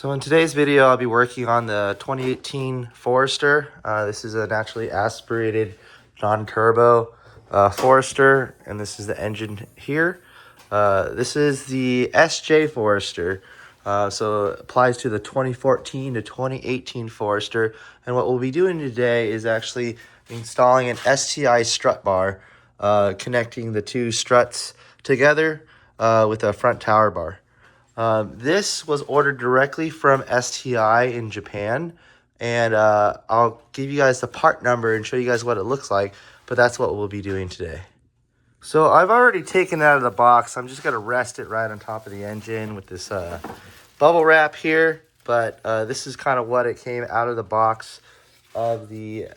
So in today's video, I'll be working on the 2018 Forester. This is a naturally aspirated non-turbo Forester, and this is the engine here. This is the SJ Forester, so it applies to the 2014 to 2018 Forester. And what we'll be doing today is actually installing an STI strut bar, connecting the two struts together with a front tower bar. This was ordered directly from STI in Japan, and I'll give you guys the part number and show you guys what it looks like, but that's what we'll be doing today. So I've already taken it out of the box. I'm just going to rest it right on top of the engine with this bubble wrap here, but this is kind of what it came out of the box of the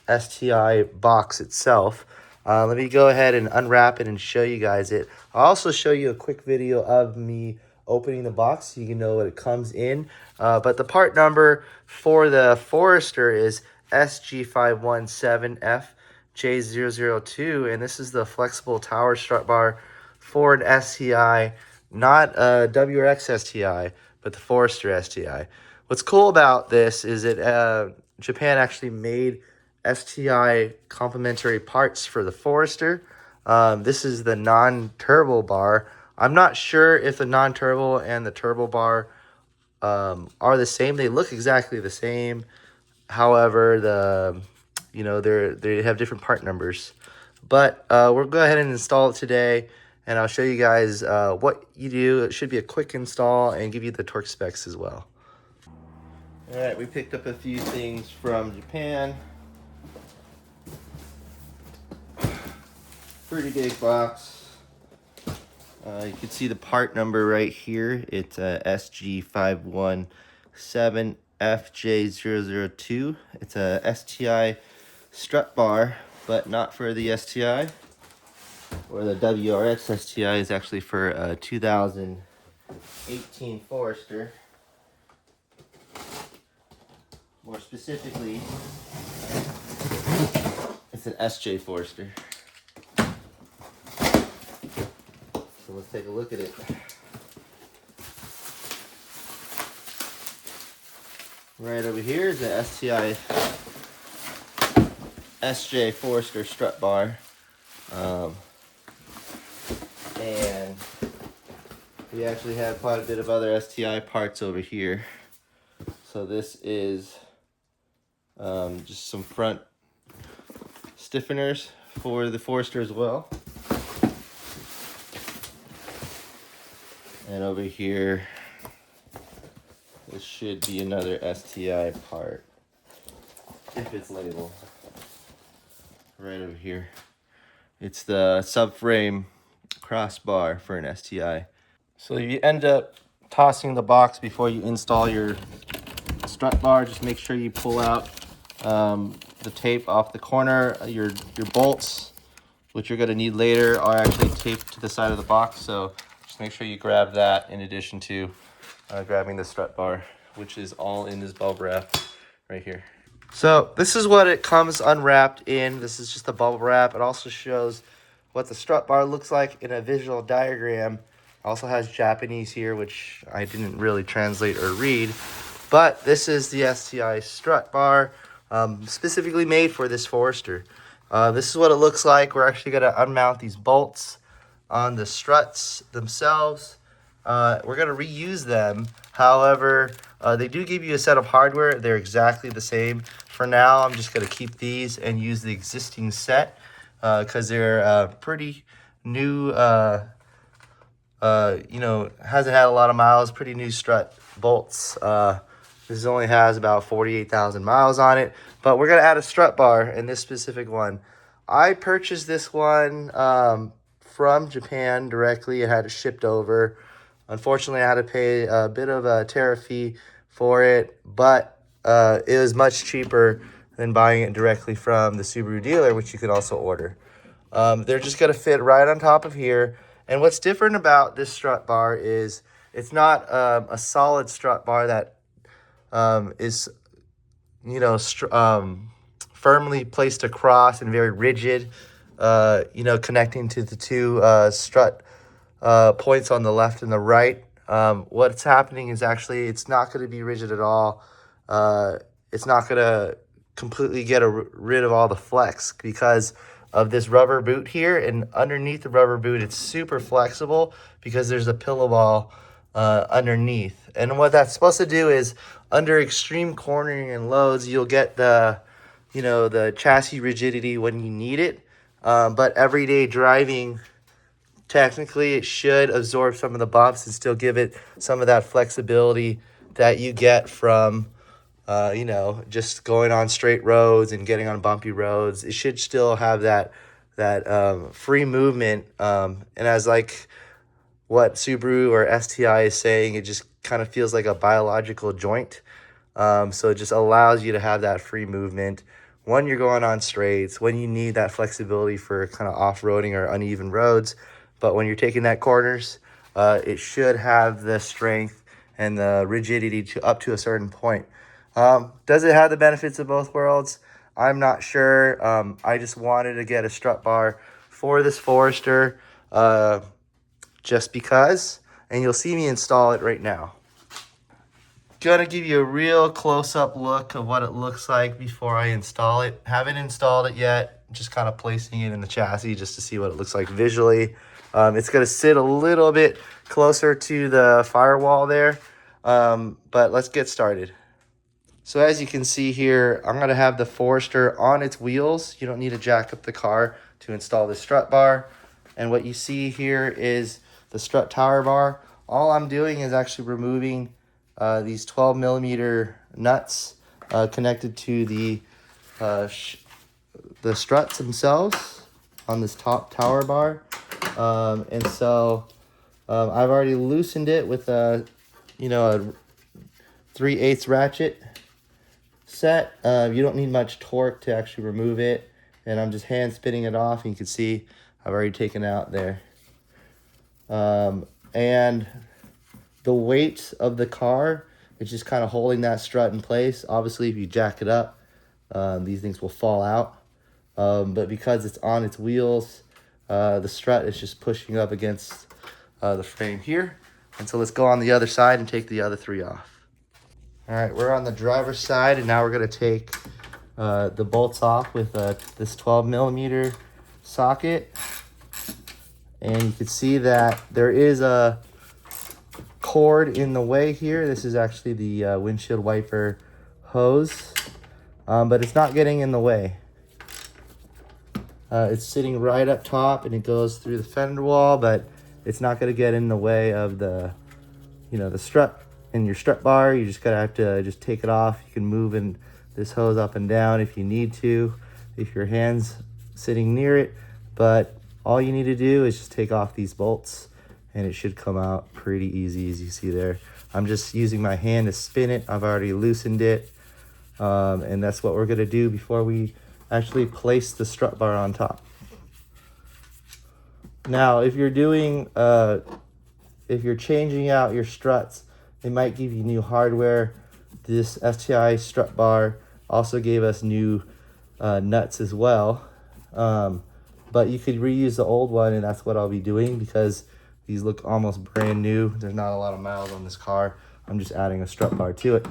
STI box itself. Let me go ahead and unwrap it and show you guys it. I'll also show you a quick video of me opening the box so you can know what it comes in. But the part number for the Forester is SG517FJ002, and this is the flexible tower strut bar for an STI, not a WRX STI, but the Forester STI. What's cool about this is that Japan actually made STI complementary parts for the Forester. This is the non-turbo bar. I'm not sure if the non-turbo and the turbo bar are the same. They look exactly the same. However, they have different part numbers. But we'll go ahead and install it today, and I'll show you guys what you do. It should be a quick install and give you the torque specs as well. All right, we picked up a few things from Japan. Pretty big box. You can see the part number right here. It's SG517FJ002. It's a STI strut bar, but not for the STI or the WRX STI. Is actually for a 2018 Forester. More specifically, it's an SJ Forester. So let's take a look at it. Right over here is the STI SJ Forester strut bar. And we actually have quite a bit of other STI parts over here. So this is just some front stiffeners for the Forester as well. And over here, this should be another STI part, if it's labeled. Right over here. It's the subframe crossbar for an STI. So if you end up tossing the box before you install your strut bar, just make sure you pull out the tape off the corner. Your bolts, which you're going to need later, are actually taped to the side of the box. So just make sure you grab that in addition to grabbing the strut bar, which is all in this bubble wrap right here. So this is what it comes unwrapped in. This is just the bubble wrap. It also shows what the strut bar looks like in a visual diagram. It also has Japanese here, which I didn't really translate or read. But this is the STI strut bar, specifically made for this Forester. This is what it looks like. We're actually going to unmount these bolts on the struts themselves. We're going to reuse them. However, they do give you a set of hardware. They're exactly the same. For now, I'm just going to keep these and use the existing set because they're pretty new, hasn't had a lot of miles, pretty new strut bolts. This only has about 48,000 miles on it, but we're going to add a strut bar in this specific one. I purchased this one from Japan directly. It had it shipped over. Unfortunately, I had to pay a bit of a tariff fee for it, but it was much cheaper than buying it directly from the Subaru dealer, which you can also order. They're just going to fit right on top of here. And what's different about this strut bar is it's not a solid strut bar that is, firmly placed across and very rigid, connecting to the two strut points on the left and the right. what's happening is actually it's not going to be rigid at all. It's not going to completely get rid of all the flex because of this rubber boot here. And underneath the rubber boot, it's super flexible because there's a pillow ball underneath. And what that's supposed to do is under extreme cornering and loads, you'll get the, you know, the chassis rigidity when you need it. But everyday driving, technically it should absorb some of the bumps and still give it some of that flexibility that you get from you know, just going on straight roads and getting on bumpy roads. It should still have that free movement. And as like what Subaru or STI is saying, it just kind of feels like a biological joint. So it just allows you to have that free movement when you're going on straights, when you need that flexibility for kind of off-roading or uneven roads. But when you're taking that corners, it should have the strength and the rigidity to up to a certain point. Does it have the benefits of both worlds? I'm not sure. I just wanted to get a strut bar for this Forester just because, and you'll see me install it right now. Gonna give you a real close-up look of what it looks like before I install it. Haven't installed it yet, just kind of placing it in the chassis just to see what it looks like visually. It's gonna sit a little bit closer to the firewall there, but let's get started. So as you can see here, I'm gonna have the Forester on its wheels. You don't need to jack up the car to install the strut bar. And what you see here is the strut tower bar. All I'm doing is actually removing these 12 millimeter nuts connected to the struts themselves on this top tower bar. And so I've already loosened it with a, you know, a 3/8 ratchet set. You don't need much torque to actually remove it. And I'm just hand spinning it off. And you can see I've already taken out there. And the weight of the car is just kind of holding that strut in place. Obviously, if you jack it up, these things will fall out. But because it's on its wheels, the strut is just pushing up against the frame here. And so let's go on the other side and take the other three off. All right, we're on the driver's side, and now we're going to take the bolts off with this 12 millimeter socket. And you can see that there is a cord in the way here. This is actually the windshield wiper hose, but it's not getting in the way. It's sitting right up top, and it goes through the fender wall, but it's not going to get in the way of the, you know, the strut and your strut bar. You just gotta have to just take it off. You can move in this hose up and down if you need to, if your hand's sitting near it, but all you need to do is just take off these bolts and it should come out pretty easy, as you see there. I'm just using my hand to spin it. I've already loosened it, and that's what we're gonna do before we actually place the strut bar on top. Now, if you're doing, if you're changing out your struts, they might give you new hardware. This STI strut bar also gave us new nuts as well. But you could reuse the old one, and that's what I'll be doing because these look almost brand new. There's not a lot of miles on this car. I'm just adding a strut bar to it.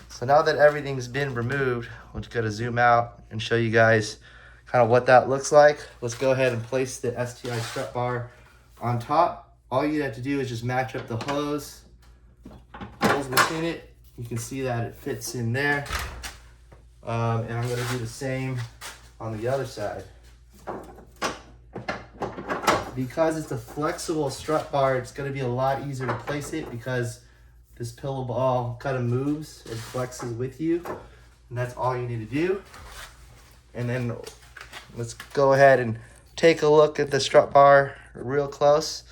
So now that everything's been removed, we're just gonna zoom out and show you guys kind of what that looks like. Let's go ahead and place the STI strut bar on top. All you have to do is just match up the holes within it. You can see that it fits in there. And I'm gonna do the same on the other side. Because it's a flexible strut bar, it's gonna be a lot easier to place it because this pillow ball kind of moves and flexes with you. And that's all you need to do. And then let's go ahead and take a look at the strut bar real close.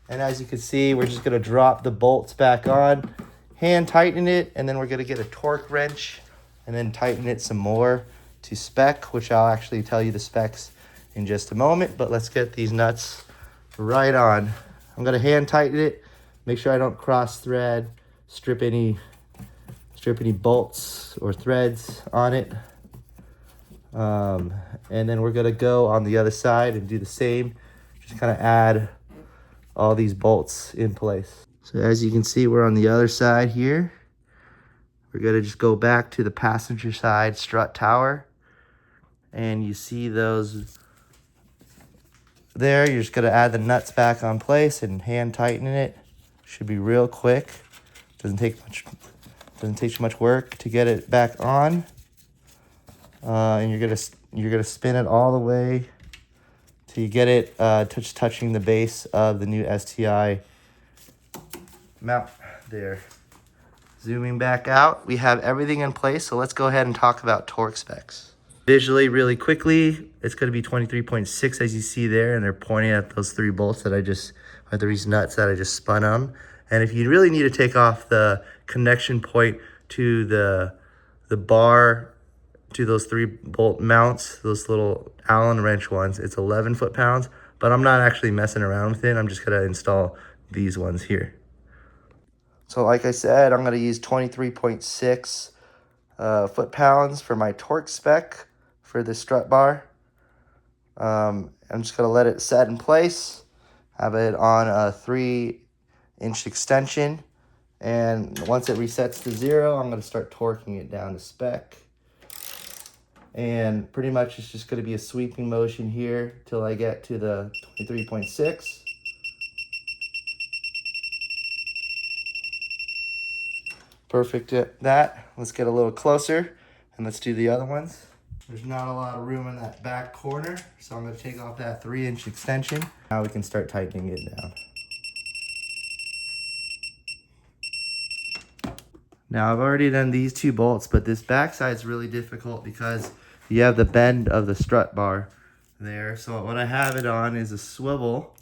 And as you can see, we're just gonna drop the bolts back on, hand tighten it, and then we're gonna get a torque wrench and then tighten it some more to spec, which I'll actually tell you the specs in just a moment. But let's get these nuts right on. I'm gonna hand tighten it, make sure I don't cross thread, strip any bolts or threads on it. And then we're gonna go on the other side and do the same. Just kind of add all these bolts in place. So as you can see, we're on the other side here. We're gonna just go back to the passenger side strut tower. And you see those there. You're just gonna add the nuts back on place and hand tighten it. Should be real quick. Doesn't take too much work to get it back on. And you're gonna spin it all the way till you get it touching the base of the new STI mount there. Zooming back out, we have everything in place, so let's go ahead and talk about torque specs. Visually, really quickly, it's going to be 23.6 as you see there, and they're pointing at those 3 bolts that or these nuts that I just spun on. And if you really need to take off the connection point to the bar to those 3 bolt mounts, those little Allen wrench ones, it's 11 foot-pounds, but I'm not actually messing around with it. I'm just going to install these ones here. So like I said, I'm going to use 23.6 foot-pounds for my torque spec for the strut bar. I'm just going to let it set in place, have it on a 3-inch extension, and once it resets to 0, I'm going to start torquing it down to spec. And pretty much it's just going to be a sweeping motion here till I get to the 23.6. Perfect at that. Let's get a little closer and let's do the other ones. There's not a lot of room in that back corner, so I'm going to take off that 3-inch extension. Now we can start tightening it down. Now I've already done these 2 bolts, but this back side is really difficult because you have the bend of the strut bar there. So what I have it on is a swivel.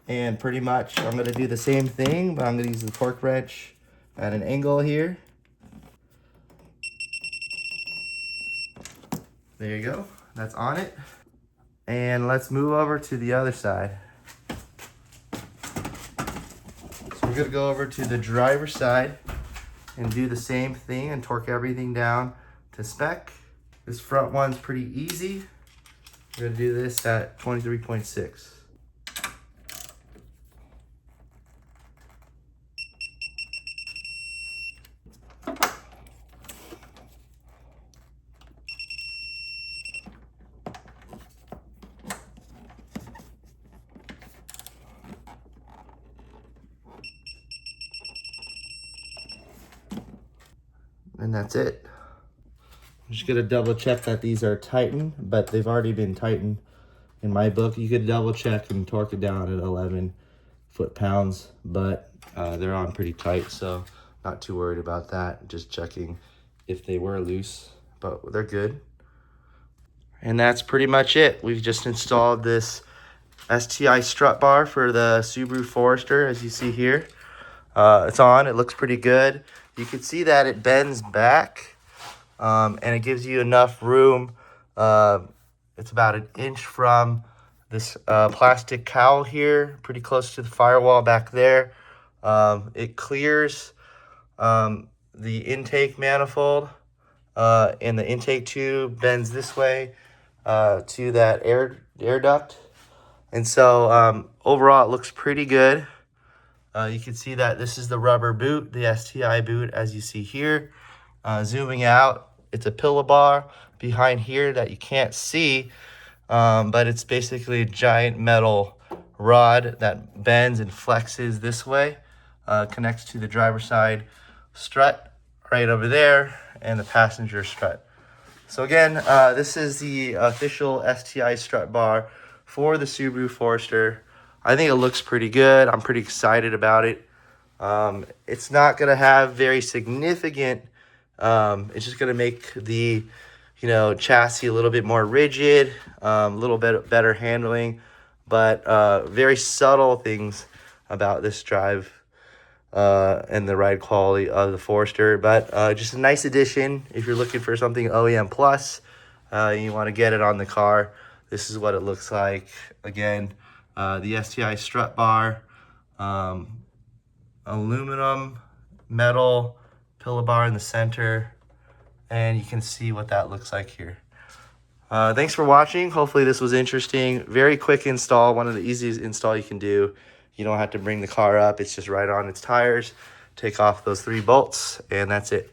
And pretty much I'm going to do the same thing, but I'm going to use the torque wrench at an angle here. There you go. That's on it. And let's move over to the other side. So we're going to go over to the driver's side and do the same thing and torque everything down to spec. This front one's pretty easy. We're going to do this at 23.6. And that's it. I'm just gonna double check that these are tightened, but they've already been tightened in my book. You could double check and torque it down at 11 foot-pounds, but they're on pretty tight, so not too worried about that. Just checking if they were loose, but they're good. And that's pretty much it. We've just installed this STI strut bar for the Subaru Forester, as you see here. It's on, it looks pretty good. You can see that it bends back, and it gives you enough room. It's about 1 inch from this plastic cowl here, pretty close to the firewall back there. It clears the intake manifold, and the intake tube bends this way to that air duct. And so overall, it looks pretty good. You can see that this is the rubber boot, the STI boot, as you see here. Zooming out, it's a pillow bar behind here that you can't see, but it's basically a giant metal rod that bends and flexes this way, connects to the driver's side strut right over there and the passenger strut. So again, this is the official STI strut bar for the Subaru Forester. I think it looks pretty good. I'm pretty excited about it. It's not going to have very significant, it's just going to make the, chassis a little bit more rigid, a little bit better handling, but very subtle things about this drive and the ride quality of the Forester. But just a nice addition if you're looking for something OEM plus. You want to get it on the car. This is what it looks like. Again, the STI strut bar, aluminum, metal, pillow bar in the center, and you can see what that looks like here. Thanks for watching. Hopefully this was interesting. Very quick install, one of the easiest install you can do. You don't have to bring the car up. It's just right on its tires. Take off those 3 bolts, and that's it.